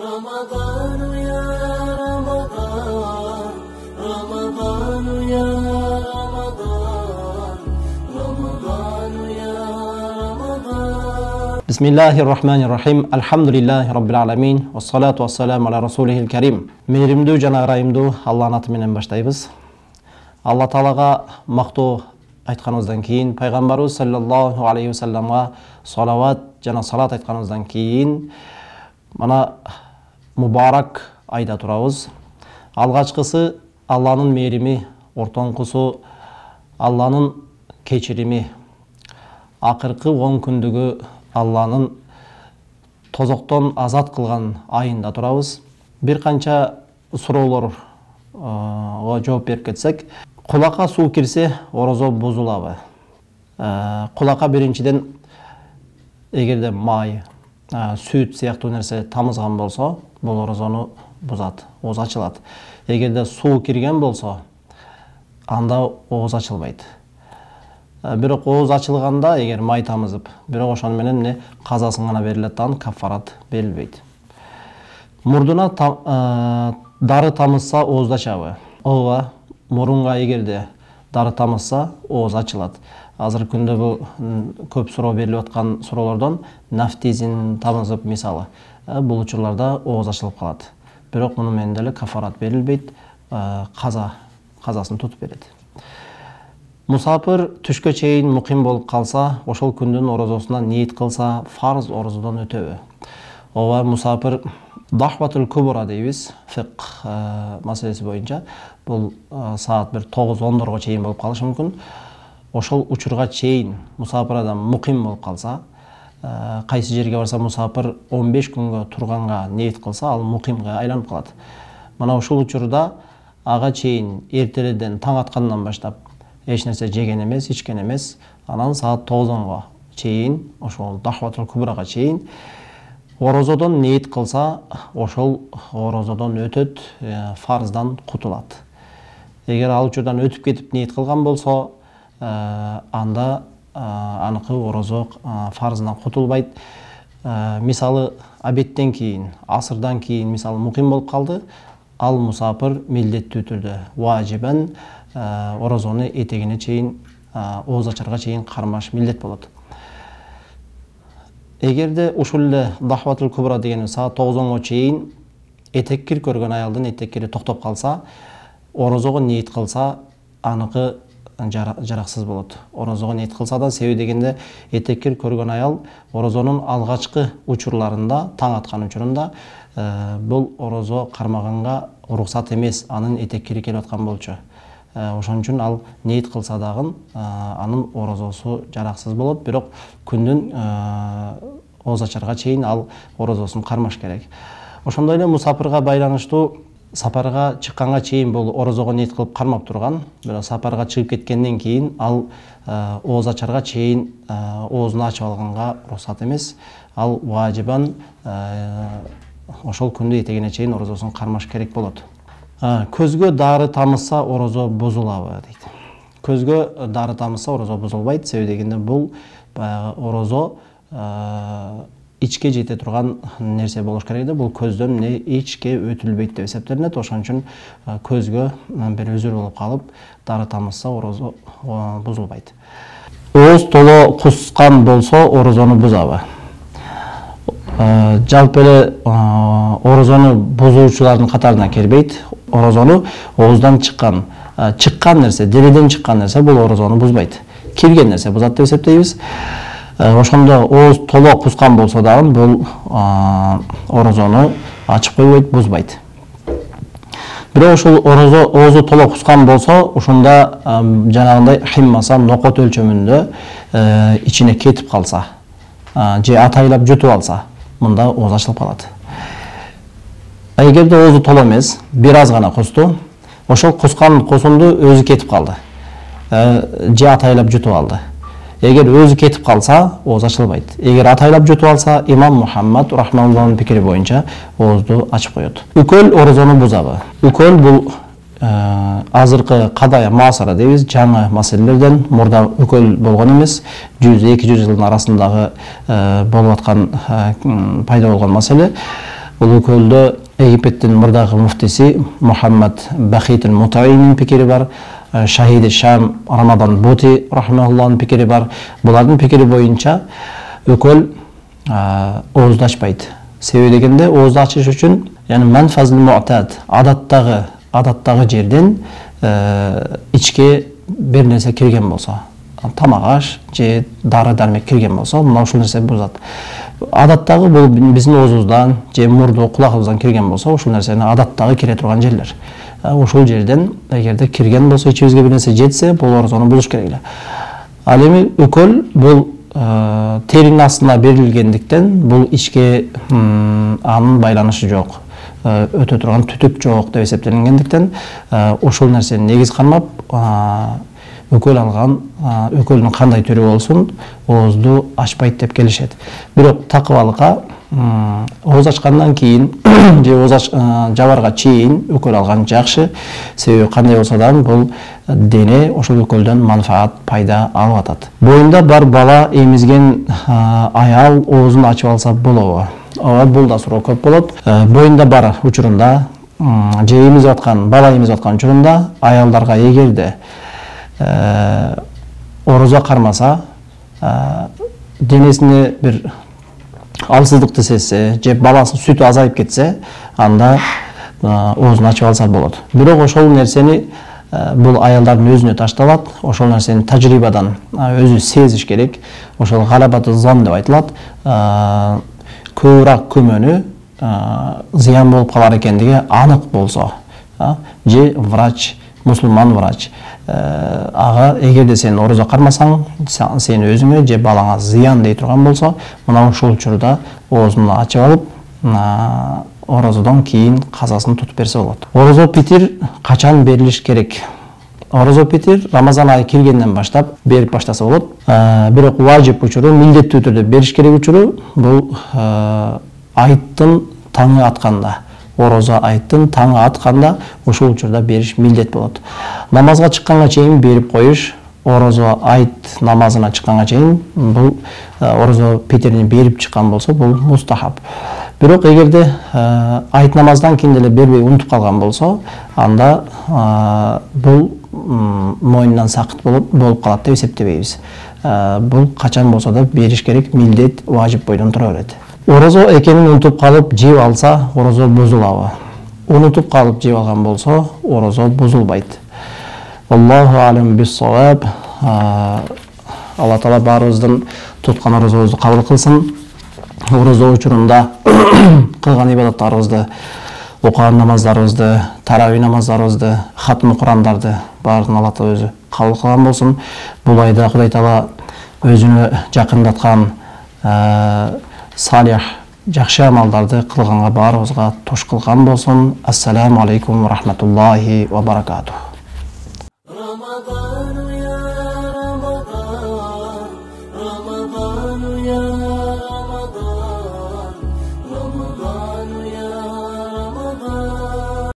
رمضان يا رمضان رمضان يا رمضان رمضان يا رمضان بسم الله الرحمن الرحيم الحمد لله رب العالمين والصلاة والسلام على رسوله الكريم. Мейірімдүү жана ырайымдуу Алланын аты менен баштайбыз. Алла Таалага мактоо айтканыбыздан кийин, пайгамбарыбыз саллаллаху алейхи вассаламга салават жана салат айтканыбыздан кийин мана мубарак айда турабыз. Алгачкысы Алланын мээрими, ортоңкусу Алланын кечирими, акыркы 10 күндүгү Алланын тозоктон азат кылган айында турабыз. Бир канча суроолорго жооп берип кетсек, кулакка суу кирсе орозо бузулабы? Кулакка биринчиден эгерде май, сүт сыяктуу нерсе тамызган болсо, бул орозону бузат, ооз ачылат. Эгерде суу кирген болсо, анда ооз ачылбайт. Бирок ооз ачылганда, эгер май тамызып, бирок ошону менен казасын гана берилет, дагы кафарат берилбейт. Мурдуна дары тамызса ооз ачабы? Ооба, мурунга эгерде дары тамызса ооз ачылат. Азыр күндө бул көп суроо берилип аткан суроолордон нафтизин тамызып мисалы, бул учурларда ооз ачылып калат. Бирок муну менен деле кафарат берилбейт, казасын тутуп берет. Мусапыр түшкө чейин муким болуп калса, ошол күндүн орозосуна ниет кылса, фарз орозодон өтөбү? Ооба, мусапыр дахватул кубра дейбиз, фикх маселеси боюнча. Бул саат 9-10 чейин болуп калышы мүмкүн. Ошол учурга чейин мусапыр адам муким болуп калса, кайсы жерге барса мусапыр 15 күнгө турганга ниет кылса, ал мукимге айланып калат. Мына ушул учурда ага чейин эртеледен таң аткандан баштап эч нерсе жеген эмес, ичкен эмес, анан саат 9-го чейин, ошол дахватул кубрага чейин орозодон ниет кылса, ошол орозодон өтөт, фарздан кутулат. Эгер ал учурдан өтүп кетип ниет кылган болсо, анда аныкы орозо фарзынан кутулбайт. Мисалы, обедтен кийин, асырдан кийин мисалы муким болуп калды, ал мусапыр милдеттүү түрдө важибан орозону этегине чейин, ооз ачарга чейин кармаш милдет болот. Эгерде ушул эле дахватул кубра деген саат 9-го чейин этеккир көргөн аялдын этеккири токтоп калса, орозого ниет кылса, аныкы жараксыз болот. Орозого ниет кылса да, себеби дегенде этеккир көргөн аял орозонун алгачкы учурларында, таң аткан учурунда бул орозо кармаганга уруксат эмес, анын этеккири келип аткан болчу. Ошон үчүн ал ниет кылса дагы анын орозосу жараксыз болот, бирок күндүн ооз ачарга чейин ал орозосун кармаш керек. Ошондой эле мусапырга байланыштуу сапарга чыкканга чейин бул орозого ниет кылып кармап турган, бирок сапарга чыгып кеткенден кийин ал ооз ачарга чейин оозун ачып алганга уруксат эмес. Ал важибан ошол күндү этегине чейин орозосун кармаш керек болот. Көзгө дары тамызса орозо бузулабы дейт. Көзгө дары тамызса орозо бузулбайт, себеби дегенде бул орозо ичке жете турган нерсе болуш керек да, бул көздөн ичке өтүлбөйт деп эсептелинет. Ошон үчүн көзгө бир үзүр болуп калып, дары тамызса орозо бузулбайт. Ооз толо кускан болсо орозону бузабы? Жалпы эле орозону бузуучулардын катарына кирбейт. Орозону ооздан чыккан нерсе, денеден чыккан нерсе бул орозону бузбайт. Кирген нерсе бузат деп эсептейбиз. Ошондо ооз толо кускан болсо дагы бул орозону ачып койбойт, бузбайт. Бирок ошол оозу толо кускан болсо, ошондо жанагындай химмаса нокот өлчөмүндө ичине кетип калса, же атайлап жутуп алса, мында ооз ачылып калат. Эгерде оозу толо эмес, бир аз гана кусту, ошол кускан косунду өзү кетип калды, же атайлап жутуп алды. Эгер өзү кетип калса, ооз ачылбайт. Эгер атайлап жутуп алса, имам Мухаммад рахмануллахтын пикири боюнча оозду ачып коет. Үкөл орозону бузабы? Үкөл бул азыркы кадая масара дейбиз, жаңы маселелерден. Мурда үкөл болгон эмес, 100-200 жылдын арасындагы болуп аткан пайда болгон маселе. Бул өкөлдө Египеттин мурдагы муфтиси Мухаммад Бахит ал-Мутаинин пикири бар, Шахиди Шам Рамадан Бути рахмауллахтын пикири бар. Булардын пикири боюнча өкөл оозду ачпайт. Себеби дегенде оозду ачыш үчүн, яны манфазыл муътад, адаттагы жерден ичке бир нерсе кирген болсо, тамак аш же дары дармек кирген болсо, мына ушул нерсе бузат. Адаттагы бул биздин оозубуздан же мурду кулагыбыздан кирген болсо, ушул нерсени адаттагы кире турган жерлер. Ушул жерден эгерде кирген болсо, ичибизге бир нерсе жетсе, бул орозону бузуш керек эле. Ал эми өкөл бул теринин астына берилгендиктен бул ичке анын байланышы жок, өтө турган түтүк жок деп эсептелгендиктен ошол нерсени негиз кармап өкөл алган өкөлдүн кандай түрү болсун оозду ачпайт деп келишет. Бирок такыбалыкка ооз ачкандан кийин же ооз жабарга чейин өкөл алган жакшы. Себеби кандай болсо да бул дене ошол өкөлдөн манфаат, пайда алып атат. Боюнда бар бала эмизген аял оозун ачып алса болобу? Ооба, бул да суроо көп болот. Боюнда бар учурунда же эмизип аткан, бала эмизип аткан учурунда аялдарга эгерде орозо кармаса, денесине бир алсыздыкты сезсе, же баласынын сүтү азайып кетсе, анда оозун ачып алса болот. Бирок ошол нерсени бул аялдардын өзүнө ташталат. Ошол нерсени тажрыйбадан өзү сезиш керек. Ошол галабаты зан деп айтылат. Көбүрөөк көмөнү зыян болуп калар экендиги анык болсо, же врач, мусулман врач ага эгерде сен орозо кармасаң, сен өзүңө же балаңа зыян дей турган болсо, мына ушул учурда оозун ачып алып, орозодон кийин казасын тутуп берсе болот. Орозо питир качан берилиш керек? Орозо питир Рамазан айы киргенден баштап берип баштаса болот. Бирок важип учуру, милдеттүү түрдө бериш керек учуру бул айттын таңы атканда. Орозо айттын таңы атканда ошол учурда бериш милдет болот. Намазга чыкканга чейин берип коюш, орозо айт намазына чыкканга чейин бул орозо питирини берип чыккан болсо, бул мустахаб. Бирок эгерде айт намаздан кийин деле бербей унутуп калган болсо, анда бул мойнунан сакыт болуп калат деп эсептебейбиз. Бул качан болсо да бериш керек, милдет, важип бойдон тура берет. Орозо экенин унутуп калып жеп алса, орозо бузулабы? Унутуп калып жеп алган болсо, орозо бузулбайт. Аллаху алим бис-саваб. Алла Таала баарыбыздын туткан орозобузду кабыл кылсын. Орозо учурунда кылган ибадаттарыбызды, окуган намаздарыбызды, тарави намаздарыбызды, хатмы Курандарды баарын Алла Таала өзү кабыл кылган болсун. Бул айда Кудай Таала өзүнө жакындаткан салих, жакшы амалдарды кылганга баарыбызга туш кылган болсун. Ассаламу алейкум ва рахматуллахи ва баракатух.